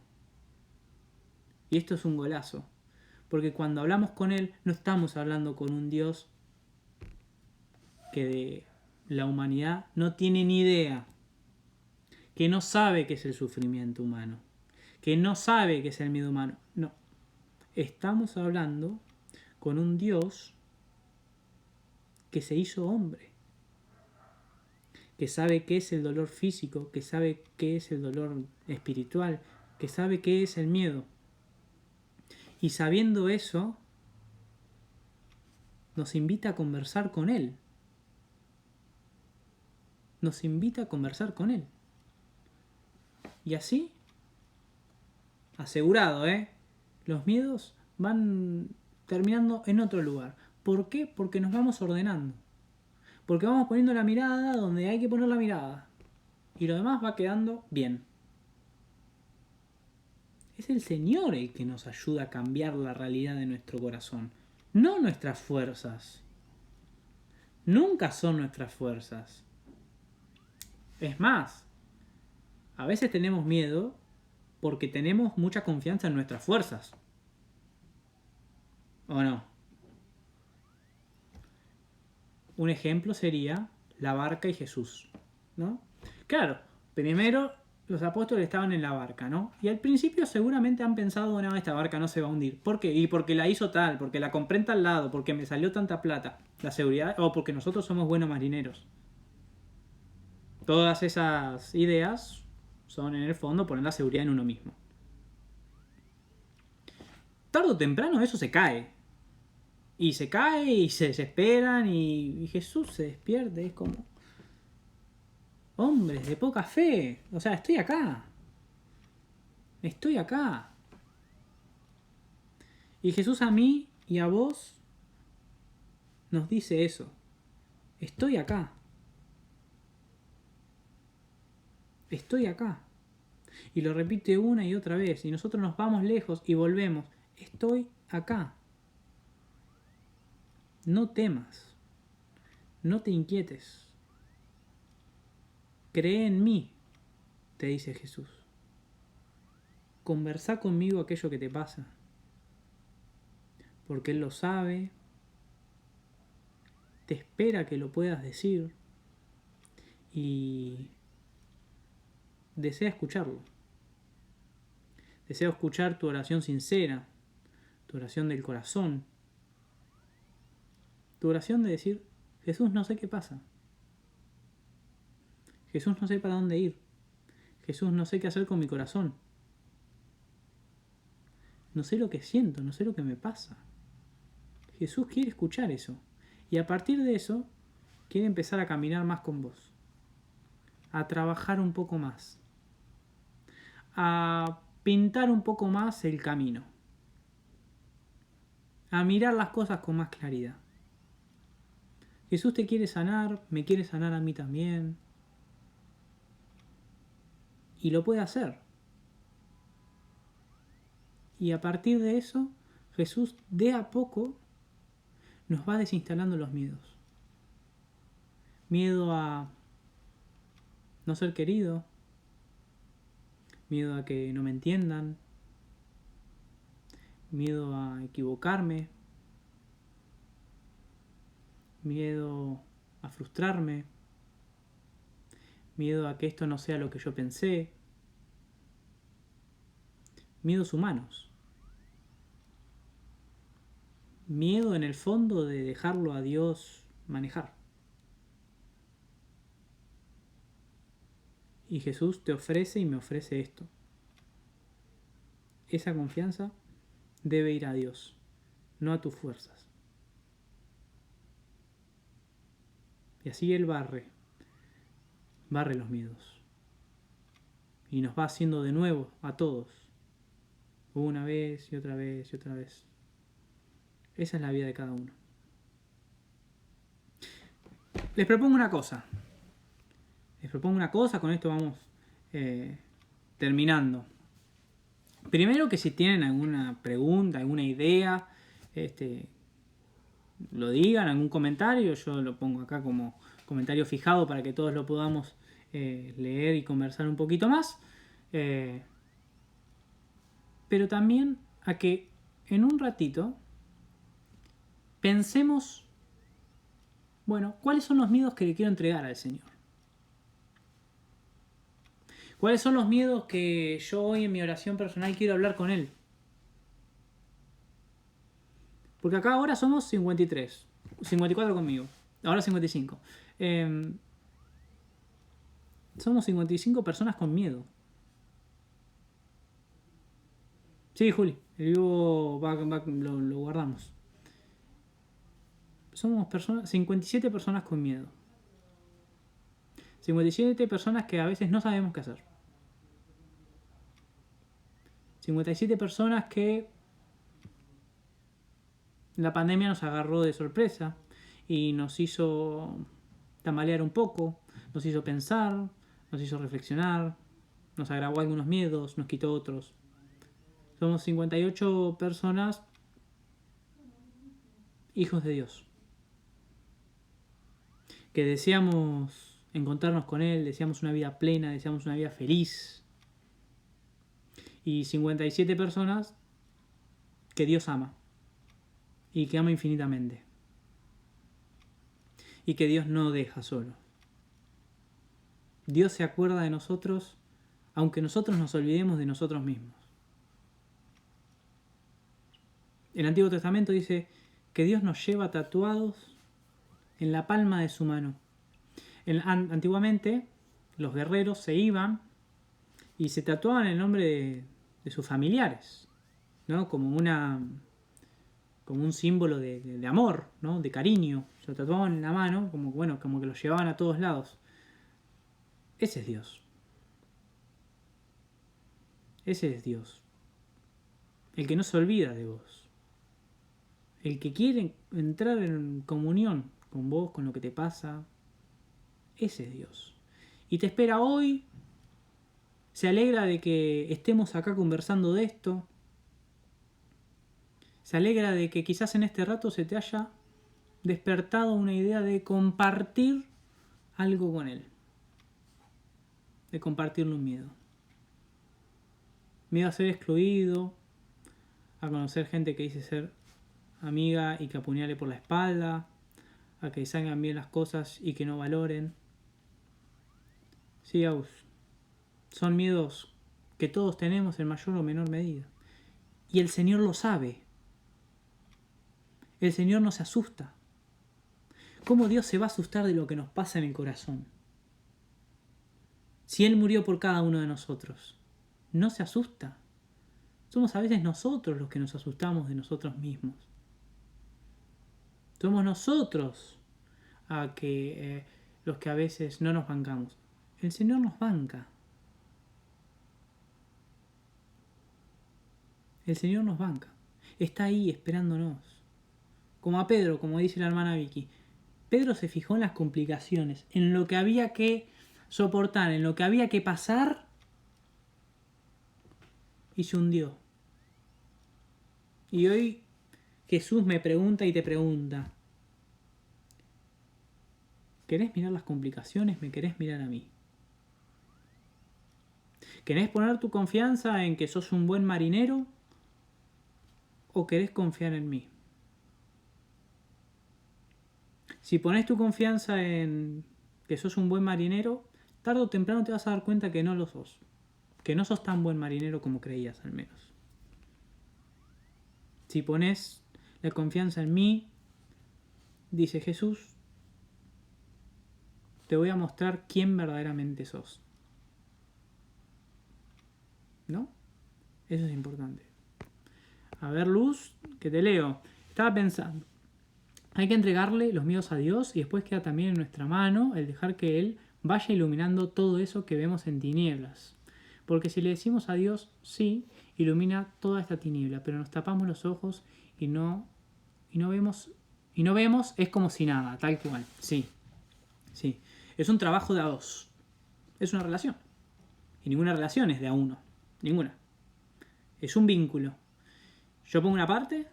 Y esto es un golazo. Porque cuando hablamos con Él, no estamos hablando con un Dios que de la humanidad no tiene ni idea. Que no sabe qué es el sufrimiento humano. Que no sabe qué es el miedo humano. No. Estamos hablando con un Dios que se hizo hombre. Que sabe qué es el dolor físico. Que sabe qué es el dolor espiritual. Que sabe qué es el miedo. Y sabiendo eso, nos invita a conversar con Él. Nos invita a conversar con Él. Y así, asegurado, los miedos van terminando en otro lugar. ¿Por qué? Porque nos vamos ordenando. Porque vamos poniendo la mirada donde hay que poner la mirada. Y lo demás va quedando bien. Es el Señor el que nos ayuda a cambiar la realidad de nuestro corazón. No nuestras fuerzas. Nunca son nuestras fuerzas. Es más, a veces tenemos miedo porque tenemos mucha confianza en nuestras fuerzas. ¿O no? Un ejemplo sería la barca y Jesús, ¿no? Claro, primero los apóstoles estaban en la barca, ¿no? Y al principio seguramente han pensado, no, esta barca no se va a hundir. ¿Por qué? Y porque la hizo tal, porque la compré en tal lado, porque me salió tanta plata. La seguridad, o porque nosotros somos buenos marineros. Todas esas ideas son en el fondo poner la seguridad en uno mismo. Tarde o temprano eso se cae. Y se cae y se desesperan y Jesús se despierta. Es como, hombres de poca fe. O sea, estoy acá. Estoy acá. Y Jesús a mí y a vos nos dice eso. Estoy acá. Estoy acá. Y lo repite una y otra vez. Y nosotros nos vamos lejos y volvemos. Estoy acá. No temas. No te inquietes. Cree en mí, te dice Jesús. Conversá conmigo aquello que te pasa. Porque Él lo sabe. Te espera que lo puedas decir. Y desea escucharlo. Deseo escuchar tu oración sincera, tu oración del corazón, tu oración de decir, Jesús, no sé qué pasa. Jesús, no sé para dónde ir. Jesús, no sé qué hacer con mi corazón. No sé lo que siento, no sé lo que me pasa. Jesús quiere escuchar eso. Y a partir de eso, quiere empezar a caminar más con vos. A trabajar un poco más. A pintar un poco más el camino. A mirar las cosas con más claridad. Jesús te quiere sanar, me quiere sanar a mí también. Y lo puede hacer. Y a partir de eso, Jesús de a poco nos va desinstalando los miedos. Miedo a no ser querido. Miedo a que no me entiendan. Miedo a equivocarme. Miedo a frustrarme. Miedo a que esto no sea lo que yo pensé. Miedos humanos. Miedo en el fondo de dejarlo a Dios manejar. Y Jesús te ofrece y me ofrece esto. Esa confianza debe ir a Dios, no a tus fuerzas. Y así Él barre los miedos. Y nos va haciendo de nuevo a todos. Una vez y otra vez y otra vez. Esa es la vida de cada uno. Les propongo una cosa. Con esto vamos terminando. Primero que si tienen alguna pregunta, alguna idea, lo digan, algún comentario, yo lo pongo acá como comentario fijado para que todos lo podamos leer y conversar un poquito más. Pero también a que en un ratito pensemos, bueno, ¿cuáles son los miedos que le quiero entregar al Señor? ¿Cuáles son los miedos que yo hoy en mi oración personal quiero hablar con Él? Porque acá ahora somos 53, 54 conmigo, ahora 55. Somos 55 personas con miedo. Sí, Juli, el vivo lo guardamos. Somos 57 personas con miedo. 57 personas que a veces no sabemos qué hacer. 57 personas que la pandemia nos agarró de sorpresa y nos hizo tambalear un poco, nos hizo pensar, nos hizo reflexionar, nos agravó algunos miedos, nos quitó otros. Somos 58 personas hijos de Dios, que deseamos encontrarnos con Él, deseamos una vida plena, deseamos una vida feliz. Y 57 personas que Dios ama y que ama infinitamente y que Dios no deja solo. Dios se acuerda de nosotros aunque nosotros nos olvidemos de nosotros mismos. El Antiguo Testamento dice que Dios nos lleva tatuados en la palma de su mano. Antiguamente los guerreros se iban y se tatuaban el nombre de sus familiares, ¿no? Como un símbolo de amor, ¿no? De cariño. Se lo tatuaban en la mano, como que lo llevaban a todos lados. Ese es Dios. Ese es Dios. El que no se olvida de vos. El que quiere entrar en comunión con vos, con lo que te pasa. Ese es Dios. Y te espera hoy. Se alegra de que estemos acá conversando de esto. Se alegra de que quizás en este rato se te haya despertado una idea de compartir algo con Él. De compartirle un miedo. Miedo a ser excluido, a conocer gente que dice ser amiga y que apuñale por la espalda, a que salgan bien las cosas y que no valoren. Sí, son miedos que todos tenemos en mayor o menor medida. Y el Señor lo sabe. El Señor no se asusta. ¿Cómo Dios se va a asustar de lo que nos pasa en el corazón? Si Él murió por cada uno de nosotros, no se asusta. Somos a veces nosotros los que nos asustamos de nosotros mismos. Somos nosotros los que a veces no nos bancamos. El Señor nos banca. El Señor nos banca. Está ahí esperándonos. Como a Pedro, como dice la hermana Vicky. Pedro se fijó en las complicaciones, en lo que había que soportar, en lo que había que pasar, y se hundió. Y hoy Jesús me pregunta y te pregunta: ¿querés mirar las complicaciones? ¿Me querés mirar a mí? ¿Querés poner tu confianza en que sos un buen marinero? ¿O querés confiar en mí? Si pones tu confianza en que sos un buen marinero, tarde o temprano te vas a dar cuenta que no lo sos. Que no sos tan buen marinero como creías, al menos. Si pones la confianza en mí, dice Jesús, te voy a mostrar quién verdaderamente sos. ¿no? Eso es importante. A ver, Luz, que te leo. Estaba pensando, hay que entregarle los miedos a Dios y después queda también en nuestra mano el dejar que Él vaya iluminando todo eso que vemos en tinieblas. Porque si le decimos a Dios, sí, ilumina toda esta tiniebla, pero nos tapamos los ojos y no vemos, es como si nada, tal cual. Sí. Es un trabajo de a dos. Es una relación. Y ninguna relación es de a uno. Ninguna. Es un vínculo. Yo pongo una parte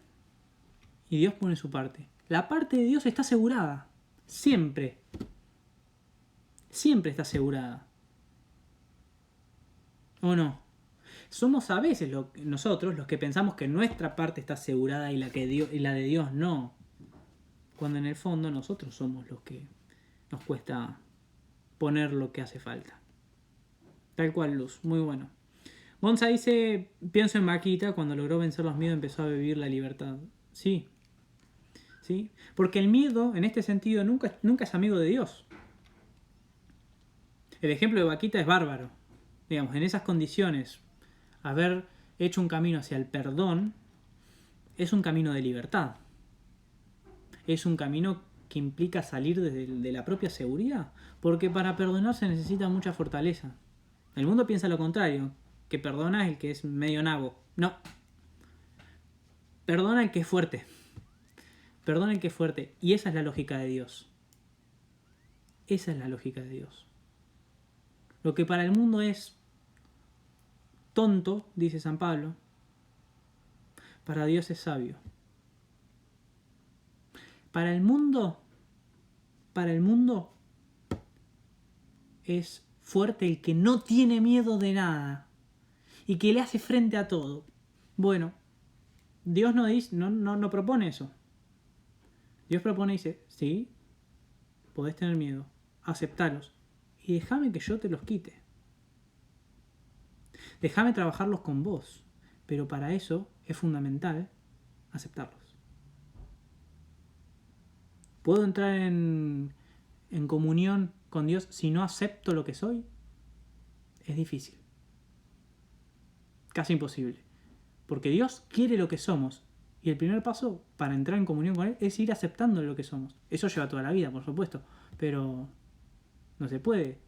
y Dios pone su parte. La parte de Dios está asegurada. Siempre. Siempre está asegurada. ¿O no? Somos a veces nosotros los que pensamos que nuestra parte está asegurada y la de Dios no. Cuando en el fondo nosotros somos los que nos cuesta poner lo que hace falta. Tal cual, Luz. Muy bueno. Gonza dice, pienso en Vaquita, cuando logró vencer los miedos empezó a vivir la libertad. Sí. ¿Sí? Porque el miedo, en este sentido, nunca es amigo de Dios. El ejemplo de Vaquita es bárbaro. Digamos, en esas condiciones, haber hecho un camino hacia el perdón es un camino de libertad. Es un camino que implica salir de la propia seguridad. Porque para perdonar se necesita mucha fortaleza. El mundo piensa lo contrario, que perdona es el que es medio nabo. No. Perdona el que es fuerte. Perdona el que es fuerte. Y esa es la lógica de Dios. Esa es la lógica de Dios. Lo que para el mundo es tonto, dice San Pablo, para Dios es sabio. Para el mundo es fuerte el que no tiene miedo de nada y que le hace frente a todo. Bueno, Dios no propone eso. Dios propone y dice, sí, podés tener miedo, aceptalos y déjame que yo te los quite. Déjame trabajarlos con vos, pero para eso es fundamental aceptarlos. ¿Puedo entrar en comunión con Dios si no acepto lo que soy? Es difícil. Casi imposible. Porque Dios quiere lo que somos. Y el primer paso para entrar en comunión con Él es ir aceptando lo que somos. Eso lleva toda la vida, por supuesto. Pero no se puede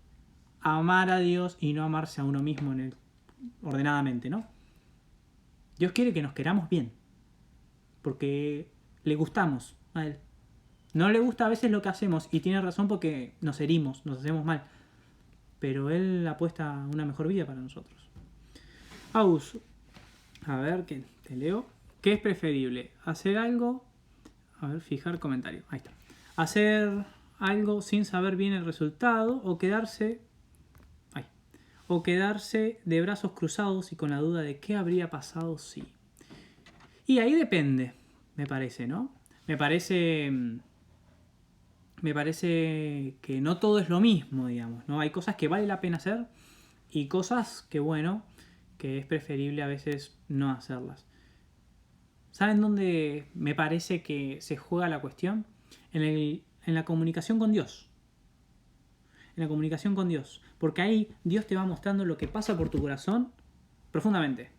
amar a Dios y no amarse a uno mismo ordenadamente, ¿no? Dios quiere que nos queramos bien. Porque le gustamos a Él. No le gusta a veces lo que hacemos y tiene razón porque nos herimos, nos hacemos mal. Pero Él apuesta a una mejor vida para nosotros. Aus, a ver, ¿qué te leo? ¿Qué es preferible? ¿Hacer algo? A ver, fijar comentario. Ahí está. ¿Hacer algo sin saber bien el resultado o quedarse de brazos cruzados y con la duda de qué habría pasado si? Y ahí depende, me parece, ¿no? Me parece que no todo es lo mismo, digamos, ¿no? Hay cosas que vale la pena hacer y cosas que, bueno, que es preferible a veces no hacerlas. ¿Saben dónde me parece que se juega la cuestión? En la comunicación con Dios. En la comunicación con Dios. Porque ahí Dios te va mostrando lo que pasa por tu corazón profundamente.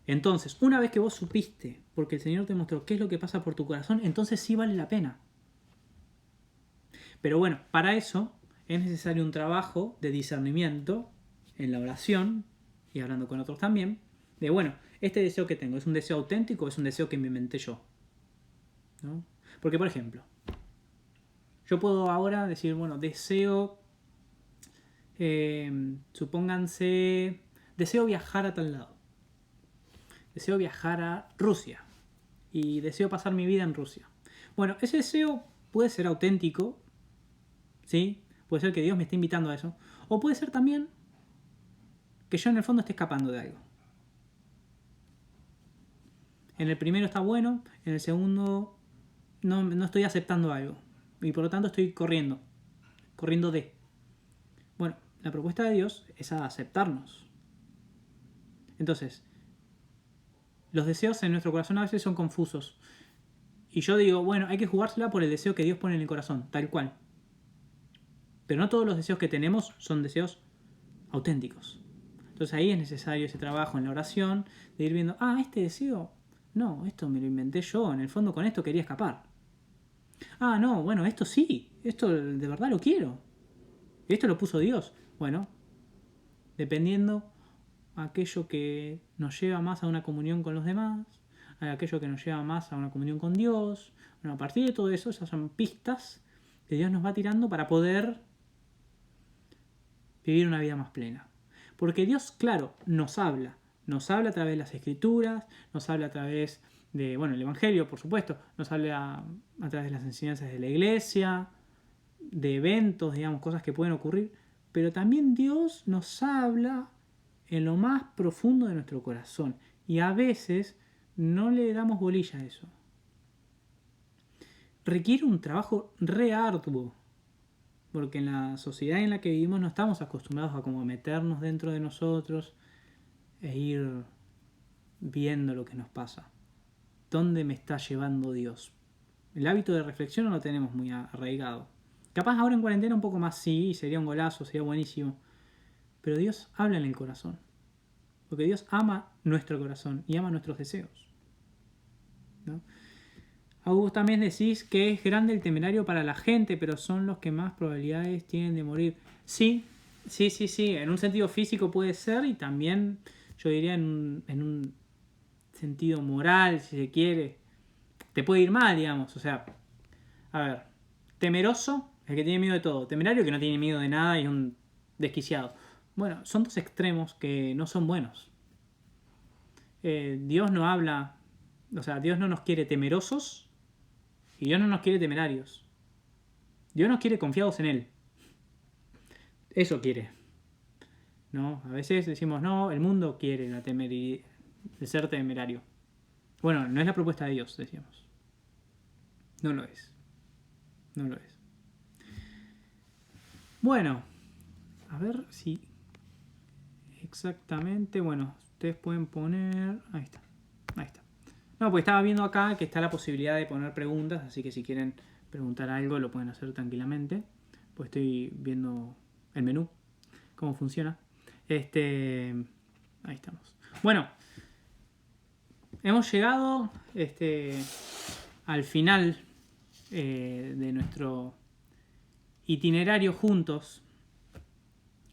Entonces, una vez que vos supiste, porque el Señor te mostró qué es lo que pasa por tu corazón, entonces sí vale la pena. Pero bueno, para eso es necesario un trabajo de discernimiento en la oración y hablando con otros también, de bueno, este deseo que tengo, ¿es un deseo auténtico o es un deseo que me inventé yo? ¿No? Porque, por ejemplo, yo puedo ahora decir, bueno, deseo, supónganse, deseo viajar a tal lado. Deseo viajar a Rusia y deseo pasar mi vida en Rusia. Bueno, ese deseo puede ser auténtico, ¿sí? Puede ser que Dios me esté invitando a eso. O puede ser también que yo en el fondo esté escapando de algo. En el primero está bueno, en el segundo no estoy aceptando algo. Y por lo tanto estoy corriendo de. Bueno, la propuesta de Dios es aceptarnos. Entonces, los deseos en nuestro corazón a veces son confusos. Y yo digo, bueno, hay que jugársela por el deseo que Dios pone en el corazón, tal cual. Pero no todos los deseos que tenemos son deseos auténticos. Entonces ahí es necesario ese trabajo en la oración de ir viendo, este deseo, no, esto me lo inventé yo, en el fondo con esto quería escapar. No, bueno, esto sí, esto de verdad lo quiero. Esto lo puso Dios. Bueno, dependiendo aquello que nos lleva más a una comunión con los demás, a aquello que nos lleva más a una comunión con Dios. Bueno, a partir de todo eso, esas son pistas que Dios nos va tirando para poder vivir una vida más plena. Porque Dios, claro, nos habla a través de las Escrituras, nos habla a través de, el Evangelio, por supuesto, nos habla a través de las enseñanzas de la iglesia, de eventos, digamos, cosas que pueden ocurrir, pero también Dios nos habla en lo más profundo de nuestro corazón y a veces no le damos bolilla a eso. Requiere un trabajo re arduo, porque en la sociedad en la que vivimos no estamos acostumbrados a como meternos dentro de nosotros e ir viendo lo que nos pasa. ¿Dónde me está llevando Dios? El hábito de reflexión no lo tenemos muy arraigado. Capaz ahora en cuarentena un poco más sí, sería un golazo, sería buenísimo. Pero Dios habla en el corazón. Porque Dios ama nuestro corazón y ama nuestros deseos, ¿no? Vos también decís que es grande el temerario para la gente, pero son los que más probabilidades tienen de morir. Sí. En un sentido físico puede ser y también yo diría en un sentido moral, si se quiere. Te puede ir mal, digamos. O sea, a ver, temeroso, el que tiene miedo de todo. Temerario, que no tiene miedo de nada y es un desquiciado. Bueno, son dos extremos que no son buenos. Dios no habla, o sea, Dios no nos quiere temerosos y Dios no nos quiere temerarios. Dios nos quiere confiados en Él. Eso quiere, ¿no? A veces decimos, no, el mundo quiere el ser temerario. Bueno, no es la propuesta de Dios, decíamos. No lo es. No lo es. Bueno, a ver si exactamente, bueno, ustedes pueden poner... Ahí está. No, pues estaba viendo acá que está la posibilidad de poner preguntas, así que si quieren preguntar algo lo pueden hacer tranquilamente. Pues estoy viendo el menú, cómo funciona. Ahí estamos. Bueno, hemos llegado al final de nuestro itinerario juntos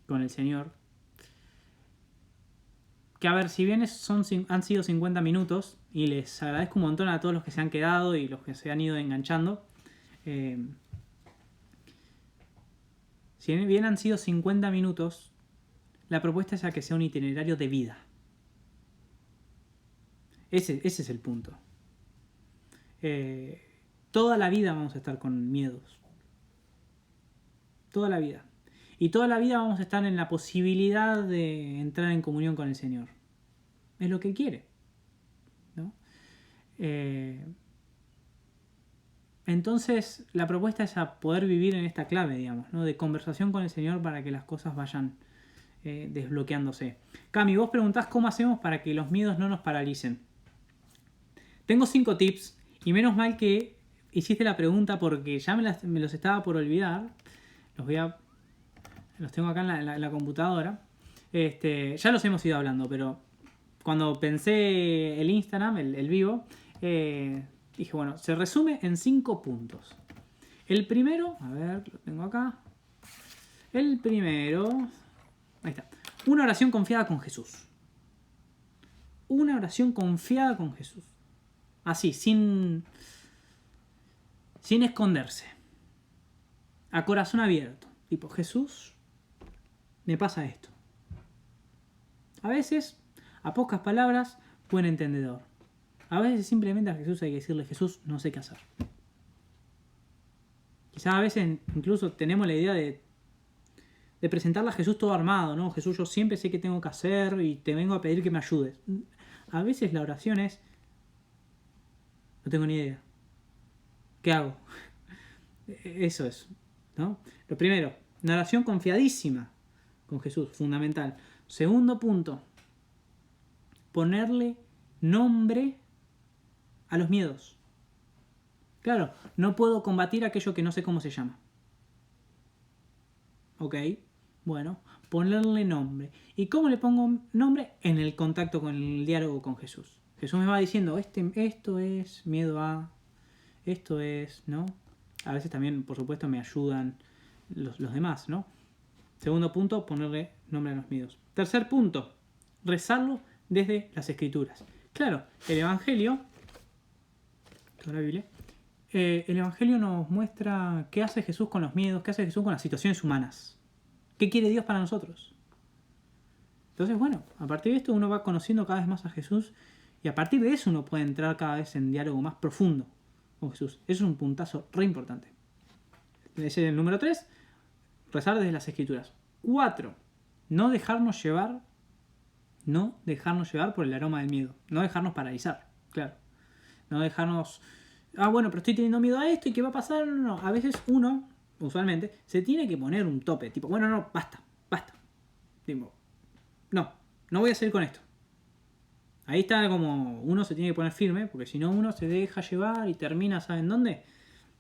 con el Señor. Que a ver, si bien han sido 50 minutos, y les agradezco un montón a todos los que se han quedado y los que se han ido enganchando. Si bien han sido 50 minutos, la propuesta es a que sea un itinerario de vida. Ese es el punto. Toda la vida vamos a estar con miedos. Toda la vida. Y toda la vida vamos a estar en la posibilidad de entrar en comunión con el Señor. Es lo que Él quiere, ¿no? Entonces, la propuesta es a poder vivir en esta clave, digamos, ¿no? De conversación con el Señor para que las cosas vayan desbloqueándose. Cami, vos preguntás cómo hacemos para que los miedos no nos paralicen. Tengo 5 tips y menos mal que hiciste la pregunta porque ya me los estaba por olvidar. Los tengo acá en la computadora. Ya los hemos ido hablando, pero cuando pensé el Instagram, el vivo, dije, bueno, se resume en 5 puntos. El primero, a ver, lo tengo acá. El primero, ahí está. Una oración confiada con Jesús. Una oración confiada con Jesús. Así, sin esconderse. A corazón abierto. Tipo, Jesús, me pasa esto. A veces, a pocas palabras, buen entendedor. A veces simplemente a Jesús hay que decirle, Jesús, no sé qué hacer. Quizás a veces incluso tenemos la idea de presentarle a Jesús todo armado, ¿no? Jesús, yo siempre sé qué tengo que hacer y te vengo a pedir que me ayudes. A veces la oración es, no tengo ni idea. ¿Qué hago? Eso es, ¿no? Lo primero, una oración confiadísima con Jesús, fundamental. Segundo punto, ponerle nombre a los miedos. Claro, no puedo combatir aquello que no sé cómo se llama. ¿Ok? Bueno, ponerle nombre. ¿Y cómo le pongo nombre? En el contacto con el diálogo con Jesús. Jesús me va diciendo, esto es miedo a, esto es, ¿no? A veces también, por supuesto, me ayudan los demás, ¿no? Segundo punto, ponerle nombre a los miedos. Tercer punto, rezarlo desde las Escrituras. Claro, el Evangelio, toda la Biblia, el Evangelio nos muestra qué hace Jesús con los miedos, qué hace Jesús con las situaciones humanas. ¿Qué quiere Dios para nosotros? Entonces, bueno, a partir de esto uno va conociendo cada vez más a Jesús y a partir de eso uno puede entrar cada vez en diálogo más profundo con Jesús. Eso es un puntazo re importante. Ese es el número 3, rezar desde las Escrituras. 4, no dejarnos llevar por el aroma del miedo. No dejarnos paralizar, claro. No dejarnos, bueno, pero estoy teniendo miedo a esto y ¿qué va a pasar? No. A veces uno, usualmente, se tiene que poner un tope. Tipo, bueno, no, basta. Tipo, no voy a seguir con esto. Ahí está como uno se tiene que poner firme, porque si no uno se deja llevar y termina, ¿saben dónde?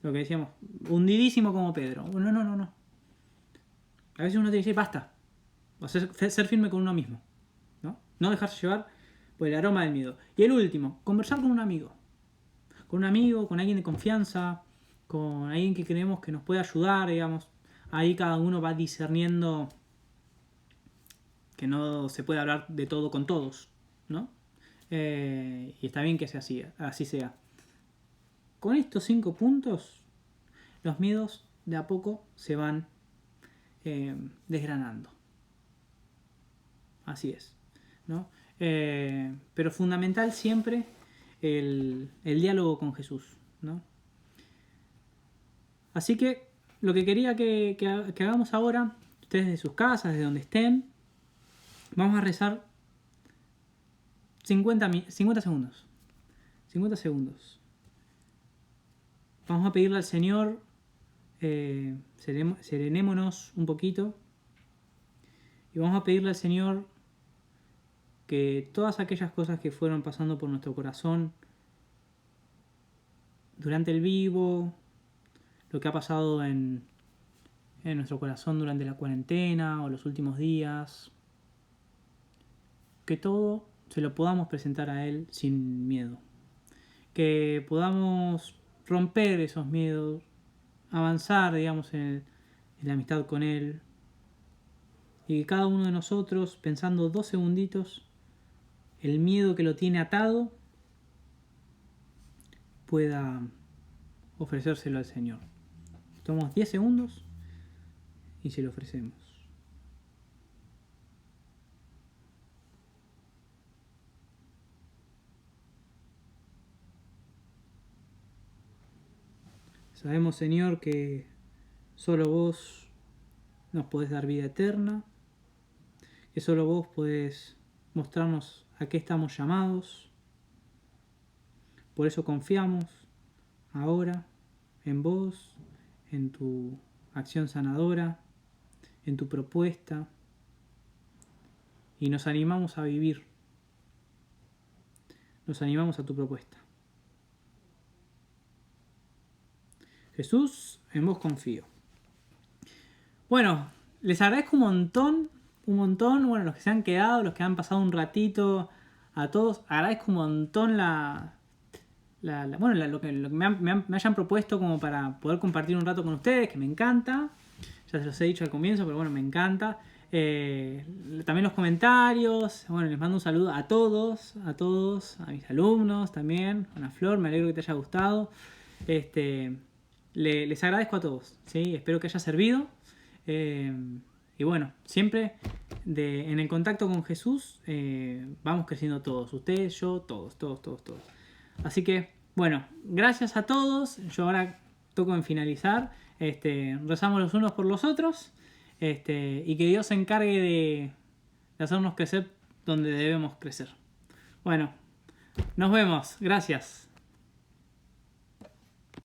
Lo que decíamos, hundidísimo como Pedro. No. A veces uno tiene que decir, basta. O sea, ser firme con uno mismo. No dejarse llevar por el aroma del miedo. Y el último, conversar con un amigo. Con alguien de confianza, con alguien que creemos que nos puede ayudar, digamos. Ahí cada uno va discerniendo que no se puede hablar de todo con todos, ¿no? Y está bien que sea así sea. Con estos 5 puntos, los miedos de a poco se van desgranando. Así es, ¿no? Pero fundamental siempre el diálogo con Jesús, ¿no? Así que lo que quería que hagamos ahora, ustedes de sus casas, de donde estén, vamos a rezar 50 segundos. 50 segundos. Vamos a pedirle al Señor, serenémonos un poquito, y vamos a pedirle al Señor que todas aquellas cosas que fueron pasando por nuestro corazón durante el vivo, lo que ha pasado en nuestro corazón durante la cuarentena o los últimos días, que todo se lo podamos presentar a Él sin miedo. Que podamos romper esos miedos, avanzar, digamos, en la amistad con Él. Y que cada uno de nosotros, pensando 2 segunditos, el miedo que lo tiene atado, pueda ofrecérselo al Señor. Tomamos 10 segundos y se lo ofrecemos. Sabemos, Señor, que solo vos nos podés dar vida eterna, que solo vos podés mostrarnos a qué estamos llamados. Por eso confiamos ahora en vos, en tu acción sanadora, en tu propuesta, y nos animamos a vivir. Nos animamos a tu propuesta. Jesús, en vos confío. Bueno, les agradezco un montón, bueno, los que se han quedado, los que han pasado un ratito, a todos, agradezco un montón lo que me hayan propuesto como para poder compartir un rato con ustedes, que me encanta. Ya se los he dicho al comienzo, pero bueno, me encanta. También los comentarios. Bueno, les mando un saludo a todos, a mis alumnos también. Ana Flor, me alegro que te haya gustado. Les agradezco a todos, ¿sí? Espero que haya servido. Y bueno, siempre en el contacto con Jesús vamos creciendo todos. Ustedes, yo, todos. Así que, bueno, gracias a todos. Yo ahora toco en finalizar. Rezamos los unos por los otros. Y que Dios se encargue de hacernos crecer donde debemos crecer. Bueno, nos vemos. Gracias.